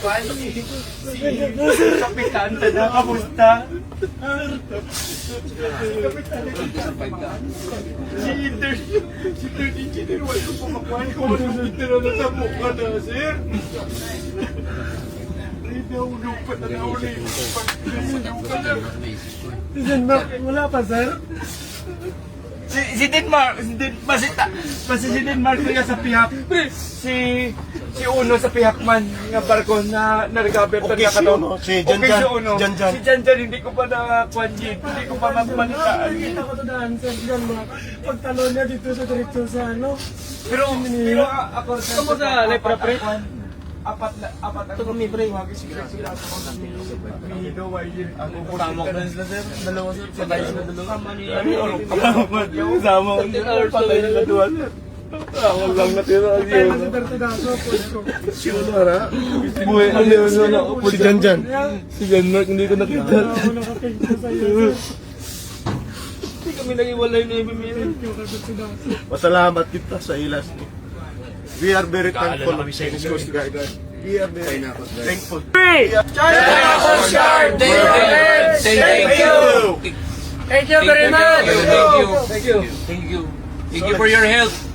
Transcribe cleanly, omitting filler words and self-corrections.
Kwan, si Kapitan, tada, kamusta? Kapitan, si third engineer, wala ko pumakuhan ko, ano nitira na sa mukha na, sir? Naulog pa na naulog. Wala pa, sir? Si Denmark kaya sa pihak. Si Uno sa pihak man nga barko na nag-recover Okay, si Uno, si Janjan. Si Janjan hindi ko pa nakakuan yun. Hindi ko pa mapanitaan. Nakita ko ito daan, sir. Pagtalo niya dito sa direkto sa ano. Pero ako sa lepra pre. Apat ito kami pre. Tamok na sila, sir. Dalawa, sir. Patay sila dalawa. Sama ko patay na duwan. Ako lang natira Patay na si Bertidaso. Si Uno, hara? Buhay ano yun. Si Janjan. Si Denmark hindi ko nakita. Ako nakapigto sa iyo, sir. Hindi kami nag-iwalay na yung Thank you, Bertidaso. Pasalamat kita sa ilas ni. We are very thankful of Chinese Coast Guard. We are very thankful. China Coast Guard! Thank you! Thank you very much! Thank you for your help.